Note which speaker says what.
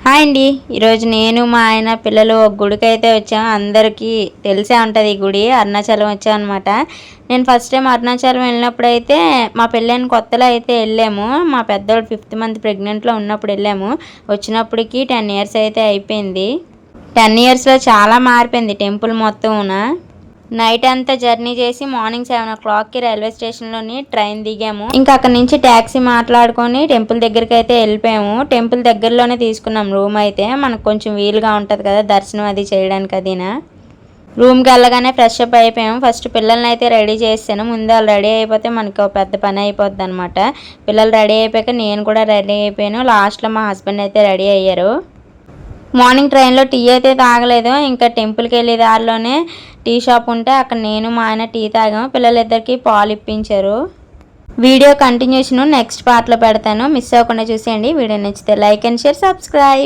Speaker 1: Hi అండి. ఈరోజు నేను మా ఆయన పిల్లలు ఒక గుడికి అయితే వచ్చాము. అందరికీ తెలిసే ఉంటుంది ఈ గుడి. అరుణాచలం వచ్చాం అనమాట. నేను ఫస్ట్ టైం అరుణాచలం వెళ్ళినప్పుడు అయితే మా పెళ్ళైన కొత్తలో అయితే వెళ్ళాము. మా పెద్దోడు 5th మంత్ ప్రెగ్నెంట్లో ఉన్నప్పుడు వెళ్ళాము. వచ్చినప్పటికి 10 ఇయర్స్ అయితే అయిపోయింది. 10 ఇయర్స్లో చాలా మారిపోయింది టెంపుల్ మొత్తం. నైట్ అంతా జర్నీ చేసి మార్నింగ్ 7 o'clockకి రైల్వే స్టేషన్లోని ట్రైన్ దిగాము. ఇంకా అక్కడ నుంచి ట్యాక్సీ మాట్లాడుకొని టెంపుల్ దగ్గరికి అయితే వెళ్ళిపోయాము. టెంపుల్ దగ్గరలోనే తీసుకున్నాం రూమ్ అయితే. మనకు కొంచెం వీలుగా ఉంటుంది కదా దర్శనం అది చేయడానికి. అదినా రూమ్కి వెళ్ళగానే ఫ్రెష్ అప్ అయిపోయాము. ఫస్ట్ పిల్లల్ని అయితే రెడీ చేసాను. ముందు వాళ్ళు రెడీ అయిపోతే మనకి ఒక పెద్ద పని అయిపోద్ది అనమాట. పిల్లలు రెడీ అయిపోయాక నేను కూడా రెడీ అయిపోయాను. లాస్ట్లో మా హస్బెండ్ అయితే రెడీ అయ్యారు. మార్నింగ్ ట్రైన్లో టీ అయితే తాగలేదు. ఇంకా టెంపుల్కి వెళ్ళే దారిలోనే టీ షాప్ ఉంటే అక్కడ నేను మా ఆయన టీ తాగాము. పిల్లలిద్దరికి పాలు ఇప్పించారు. వీడియో కంటిన్యూషన్ నెక్స్ట్ పార్ట్లో పెడతాను. మిస్ అవ్వకుండా చూసేయండి. వీడియో నచ్చితే లైక్ అండ్ షేర్, సబ్స్క్రైబ్.